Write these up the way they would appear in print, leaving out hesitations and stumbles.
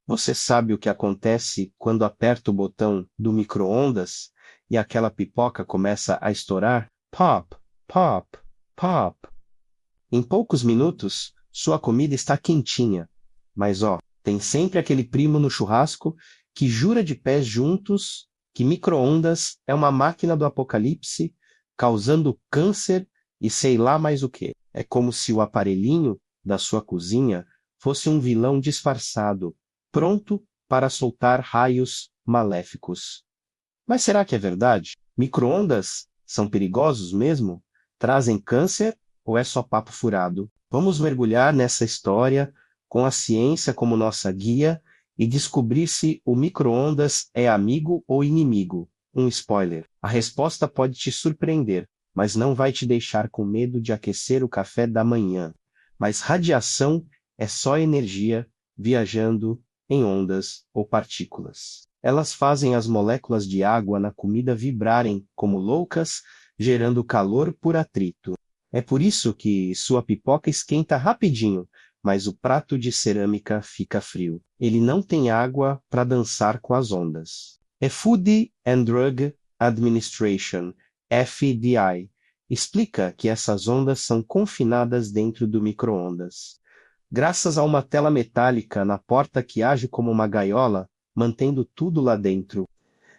Você sabe o que acontece quando aperta o botão do micro-ondas e aquela pipoca começa a estourar? Pop, pop, pop. Em poucos minutos, sua comida está quentinha. Mas tem sempre aquele primo no churrasco que jura de pés juntos que micro-ondas é uma máquina do apocalipse, causando câncer e sei lá mais o quê. É como se o aparelhinho da sua cozinha fosse um vilão disfarçado, pronto para soltar raios maléficos. Mas será que é verdade? Micro-ondas são perigosos mesmo? Trazem câncer ou é só papo furado? Vamos mergulhar nessa história com a ciência como nossa guia e descobrir se o micro-ondas é amigo ou inimigo. Um spoiler: a resposta pode te surpreender, mas não vai te deixar com medo de aquecer o café da manhã. Mas radiação é só energia viajando em ondas ou partículas. Elas fazem as moléculas de água na comida vibrarem como loucas, gerando calor por atrito. É por isso que sua pipoca esquenta rapidinho, mas o prato de cerâmica fica frio. Ele não tem água para dançar com as ondas. A Food and Drug Administration, FDA, explica que essas ondas são confinadas dentro do micro-ondas. Graças a uma tela metálica na porta que age como uma gaiola, mantendo tudo lá dentro.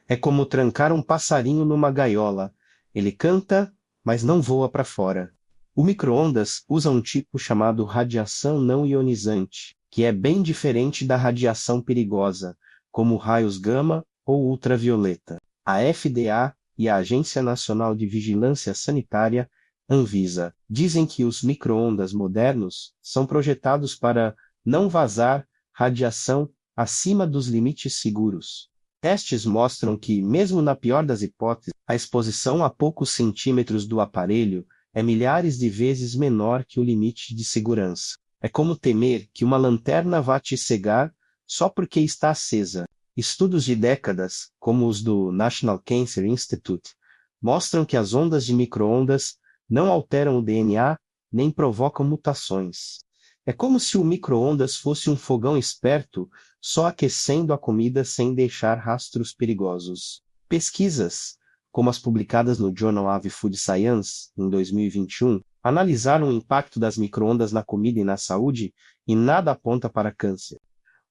É como trancar um passarinho numa gaiola. Ele canta, mas não voa para fora. O micro-ondas usa um tipo chamado radiação não ionizante, que é bem diferente da radiação perigosa, como raios gama ou ultravioleta. A FDA e a Agência Nacional de Vigilância Sanitária, Anvisa, dizem que os micro-ondas modernos são projetados para não vazar radiação acima dos limites seguros. Testes mostram que, mesmo na pior das hipóteses, a exposição a poucos centímetros do aparelho é milhares de vezes menor que o limite de segurança. É como temer que uma lanterna vá te cegar só porque está acesa. Estudos de décadas, como os do National Cancer Institute, mostram que as ondas de micro-ondas não alteram o DNA nem provocam mutações. É como se o micro-ondas fosse um fogão esperto, só aquecendo a comida sem deixar rastros perigosos. Pesquisas, como as publicadas no Journal of Food Science, em 2021, analisaram o impacto das micro-ondas na comida e na saúde, e nada aponta para câncer.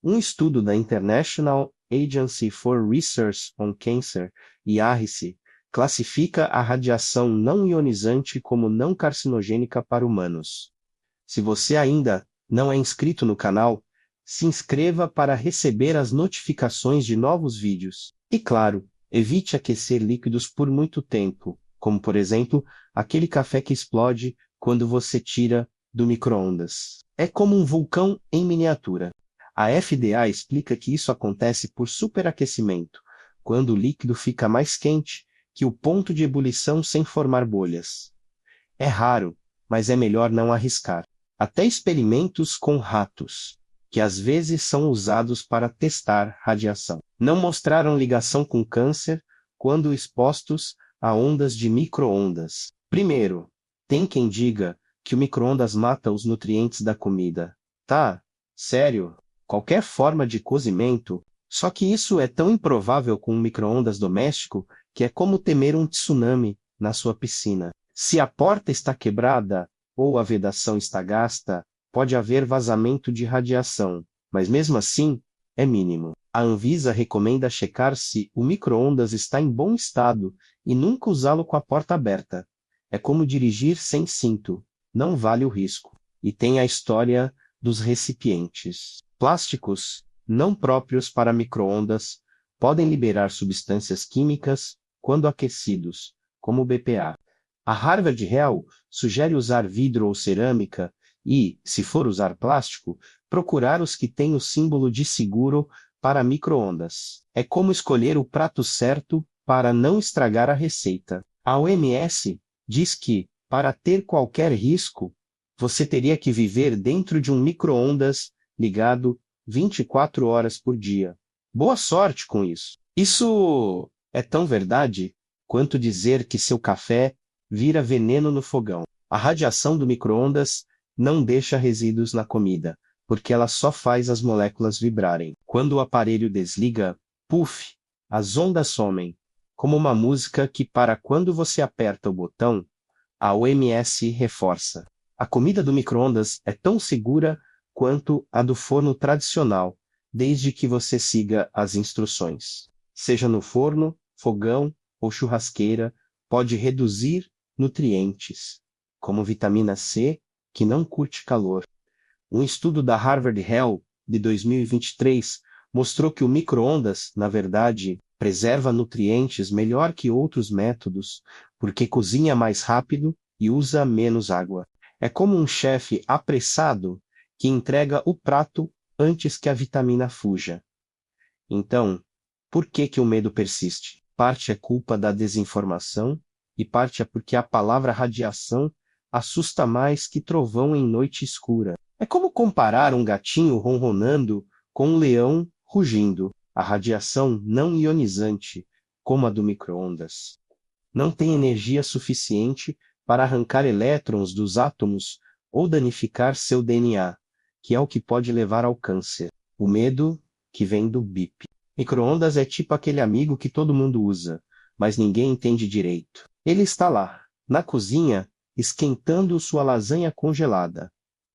Um estudo da International Agency for Research on Cancer, IARC, classifica a radiação não ionizante como não carcinogênica para humanos. Se você ainda não é inscrito no canal, se inscreva para receber as notificações de novos vídeos. E claro, evite aquecer líquidos por muito tempo, como por exemplo, aquele café que explode quando você tira do micro-ondas. É como um vulcão em miniatura. A FDA explica que isso acontece por superaquecimento, quando o líquido fica mais quente que o ponto de ebulição sem formar bolhas. É raro, mas é melhor não arriscar. Até experimentos com ratos, que às vezes são usados para testar radiação, não mostraram ligação com câncer quando expostos a ondas de micro-ondas. Primeiro, tem quem diga que o micro-ondas mata os nutrientes da comida. Tá? Sério? Qualquer forma de cozimento? Só que isso é tão improvável com um micro-ondas doméstico que é como temer um tsunami na sua piscina. Se a porta está quebrada ou a vedação está gasta, pode haver vazamento de radiação, mas mesmo assim, é mínimo. A Anvisa recomenda checar se o micro-ondas está em bom estado e nunca usá-lo com a porta aberta. É como dirigir sem cinto, não vale o risco. E tem a história dos recipientes. Plásticos não próprios para micro-ondas podem liberar substâncias químicas quando aquecidos, como o BPA. A Harvard Health sugere usar vidro ou cerâmica e, se for usar plástico, procurar os que têm o símbolo de seguro para micro-ondas. É como escolher o prato certo para não estragar a receita. A OMS diz que, para ter qualquer risco, você teria que viver dentro de um micro-ondas ligado 24 horas por dia. Boa sorte com isso. Isso é tão verdade quanto dizer que seu café vira veneno no fogão. A radiação do micro-ondas não deixa resíduos na comida, porque ela só faz as moléculas vibrarem. Quando o aparelho desliga, puff, as ondas somem, como uma música que para quando você aperta o botão, a OMS reforça. A comida do micro-ondas é tão segura quanto a do forno tradicional, desde que você siga as instruções. Seja no forno, fogão ou churrasqueira, pode reduzir nutrientes, como vitamina C, que não curte calor. Um estudo da Harvard Health de 2023 mostrou que o micro-ondas, na verdade, preserva nutrientes melhor que outros métodos, porque cozinha mais rápido e usa menos água. É como um chefe apressado que entrega o prato antes que a vitamina fuja. Então, por que o medo persiste? Parte é culpa da desinformação e parte é porque a palavra radiação assusta mais que trovão em noite escura. É como comparar um gatinho ronronando com um leão rugindo. A radiação não ionizante, como a do micro-ondas, não tem energia suficiente para arrancar elétrons dos átomos ou danificar seu DNA, que é o que pode levar ao câncer. O medo que vem do bip. Micro-ondas é tipo aquele amigo que todo mundo usa, mas ninguém entende direito. Ele está lá, na cozinha, esquentando sua lasanha congelada.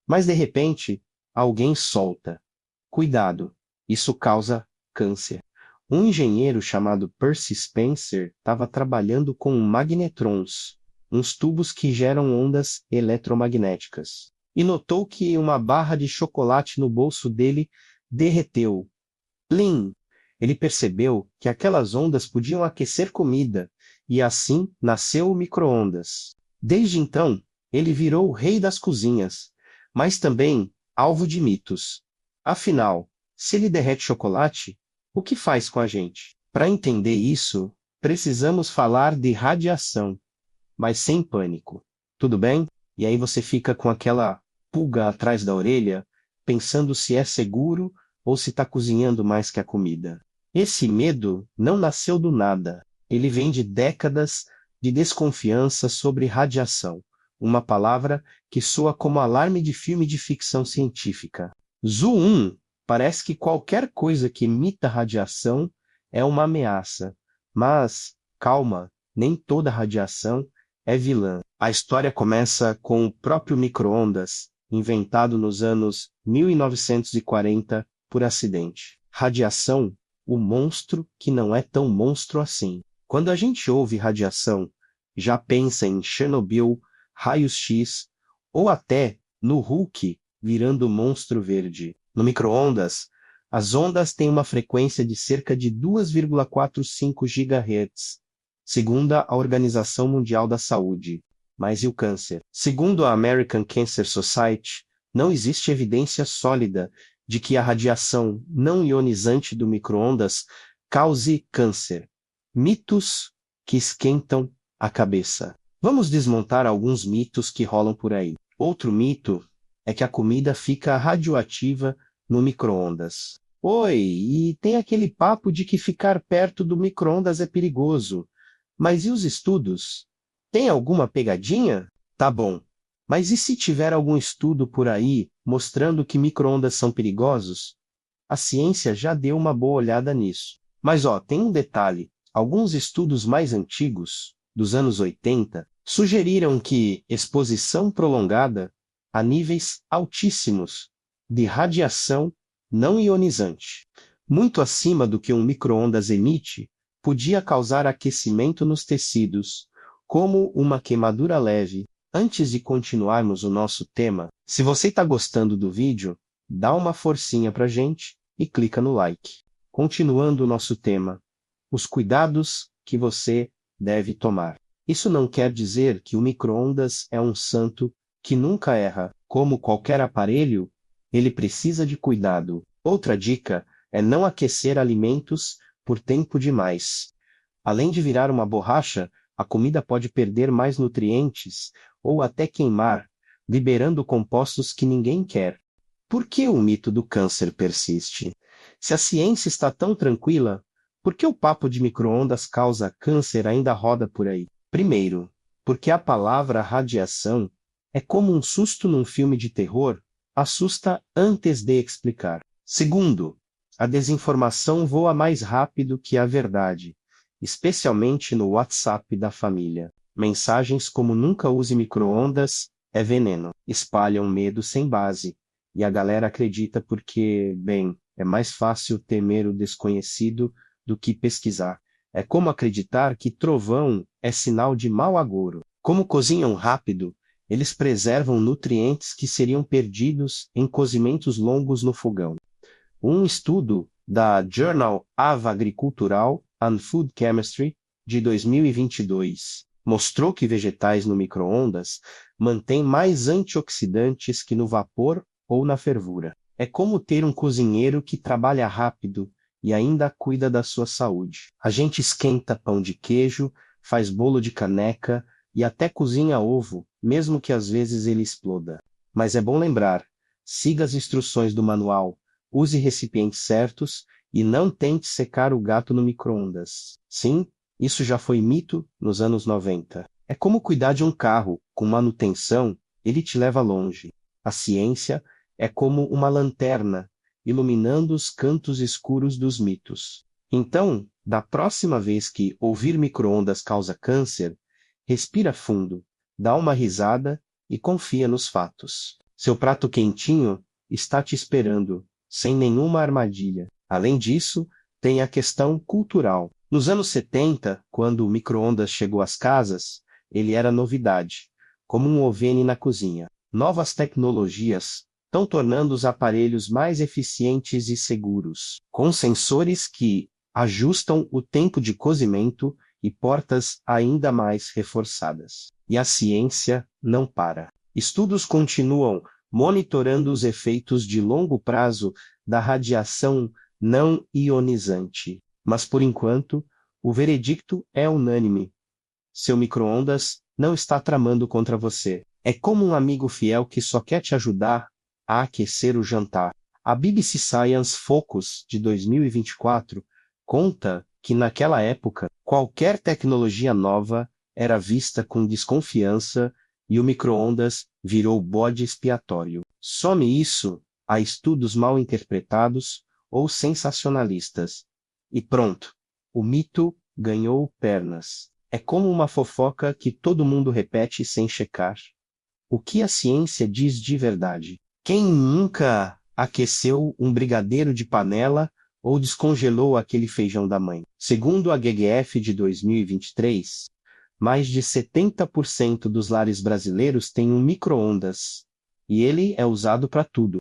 Mas de repente, alguém solta. Cuidado, isso causa câncer. Um engenheiro chamado Percy Spencer estava trabalhando com magnetrons, uns tubos que geram ondas eletromagnéticas, e notou que uma barra de chocolate no bolso dele derreteu. Plim! Ele percebeu que aquelas ondas podiam aquecer comida, e assim nasceu o micro-ondas. Desde então, ele virou o rei das cozinhas, mas também alvo de mitos. Afinal, se ele derrete chocolate, o que faz com a gente? Para entender isso, precisamos falar de radiação, mas sem pânico. Tudo bem? E aí você fica com aquela pulga atrás da orelha, pensando se é seguro ou se está cozinhando mais que a comida. Esse medo não nasceu do nada. Ele vem de décadas de desconfiança sobre radiação, uma palavra que soa como alarme de filme de ficção científica. Zoom! Parece que qualquer coisa que emita radiação é uma ameaça. Mas, calma, nem toda radiação é vilã. A história começa com o próprio micro-ondas, inventado nos anos 1940 por acidente. Radiação, o monstro que não é tão monstro assim. Quando a gente ouve radiação, já pensa em Chernobyl, raios-x ou até no Hulk virando monstro verde. No micro-ondas, as ondas têm uma frequência de cerca de 2,45 GHz, segundo a Organização Mundial da Saúde. Mas e o câncer? Segundo a American Cancer Society, não existe evidência sólida de que a radiação não ionizante do micro-ondas cause câncer. Mitos que esquentam a cabeça. Vamos desmontar alguns mitos que rolam por aí. Outro mito é que a comida fica radioativa no micro-ondas. Oi, e tem aquele papo de que ficar perto do micro-ondas é perigoso. Mas e os estudos? Tem alguma pegadinha? Tá bom. Mas e se tiver algum estudo por aí mostrando que micro-ondas são perigosos? A ciência já deu uma boa olhada nisso. Mas tem um detalhe. Alguns estudos mais antigos, dos anos 80, sugeriram que exposição prolongada a níveis altíssimos de radiação não ionizante, muito acima do que um micro-ondas emite, podia causar aquecimento nos tecidos, como uma queimadura leve. Antes de continuarmos o nosso tema, se você está gostando do vídeo, dá uma forcinha pra gente e clica no like. Continuando o nosso tema, os cuidados que você deve tomar. Isso não quer dizer que o micro-ondas é um santo que nunca erra. Como qualquer aparelho, ele precisa de cuidado. Outra dica é não aquecer alimentos por tempo demais. Além de virar uma borracha, a comida pode perder mais nutrientes ou até queimar, liberando compostos que ninguém quer. Por que o mito do câncer persiste? Se a ciência está tão tranquila, por que o papo de micro-ondas causa câncer ainda roda por aí? Primeiro, porque a palavra radiação é como um susto num filme de terror, assusta antes de explicar. Segundo, A desinformação voa mais rápido que a verdade, especialmente no WhatsApp da família. Mensagens como nunca use micro-ondas é veneno, espalham medo sem base, e a galera acredita porque, bem, é mais fácil temer o desconhecido do que pesquisar. É como acreditar que trovão é sinal de mau agouro. Como cozinham rápido, eles preservam nutrientes que seriam perdidos em cozimentos longos no fogão. Um estudo da Journal of Agricultural and Food Chemistry de 2022 mostrou que vegetais no micro-ondas mantêm mais antioxidantes que no vapor ou na fervura. É como ter um cozinheiro que trabalha rápido e ainda cuida da sua saúde. A gente esquenta pão de queijo, faz bolo de caneca e até cozinha ovo, mesmo que às vezes ele exploda. Mas é bom lembrar, siga as instruções do manual, use recipientes certos e não tente secar o gato no micro-ondas. Sim, isso já foi mito nos anos 90. É como cuidar de um carro, com manutenção, ele te leva longe. A ciência é como uma lanterna, iluminando os cantos escuros dos mitos. Então, da próxima vez que ouvir micro-ondas causa câncer, respira fundo, dá uma risada e confia nos fatos. Seu prato quentinho está te esperando, sem nenhuma armadilha. Além disso, tem a questão cultural. Nos anos 70, quando o micro-ondas chegou às casas, ele era novidade, como um ovene na cozinha. Novas tecnologias estão tornando os aparelhos mais eficientes e seguros, com sensores que ajustam o tempo de cozimento e portas ainda mais reforçadas. E a ciência não para. Estudos continuam monitorando os efeitos de longo prazo da radiação não ionizante. Mas, por enquanto, o veredicto é unânime. Seu micro-ondas não está tramando contra você. É como um amigo fiel que só quer te ajudar a aquecer o jantar. A BBC Science Focus, de 2024, conta que naquela época, qualquer tecnologia nova era vista com desconfiança e o micro-ondas virou bode expiatório. Some isso a estudos mal interpretados ou sensacionalistas. E pronto, o mito ganhou pernas. É como uma fofoca que todo mundo repete sem checar. O que a ciência diz de verdade? Quem nunca aqueceu um brigadeiro de panela ou descongelou aquele feijão da mãe? Segundo a GGF de 2023, mais de 70% dos lares brasileiros têm um micro-ondas, e ele é usado para tudo,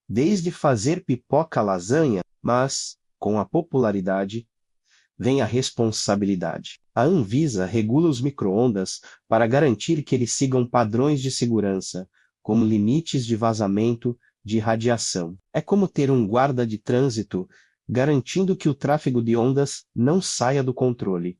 desde fazer pipoca à lasanha, mas, com a popularidade, vem a responsabilidade. A Anvisa regula os micro-ondas para garantir que eles sigam padrões de segurança, como limites de vazamento de radiação. É como ter um guarda de trânsito garantindo que o tráfego de ondas não saia do controle.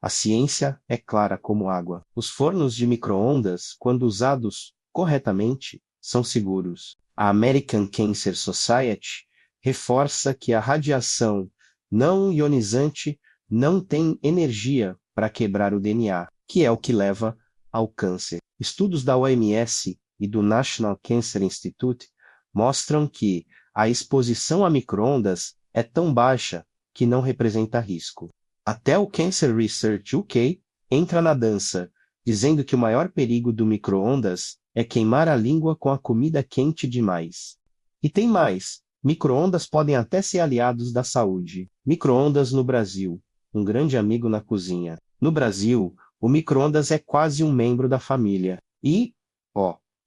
A ciência é clara como água. Os fornos de micro-ondas, quando usados corretamente, são seguros. A American Cancer Society reforça que a radiação não ionizante não tem energia para quebrar o DNA, que é o que leva ao câncer. Estudos da OMS e do National Cancer Institute mostram que a exposição a micro-ondas é tão baixa que não representa risco. Até o Cancer Research UK entra na dança, dizendo que o maior perigo do micro-ondas é queimar a língua com a comida quente demais. E tem mais, micro-ondas podem até ser aliados da saúde. Micro-ondas no Brasil, um grande amigo na cozinha. No Brasil, o micro-ondas é quase um membro da família. E,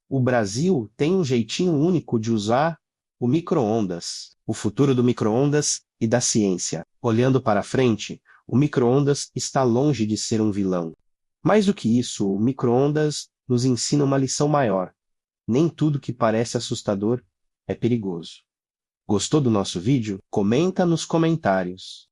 o Brasil tem um jeitinho único de usar o micro-ondas. O futuro do micro-ondas e da ciência. Olhando para frente, o micro-ondas está longe de ser um vilão. Mais do que isso, o micro-ondas nos ensina uma lição maior. Nem tudo que parece assustador é perigoso. Gostou do nosso vídeo? Comenta nos comentários.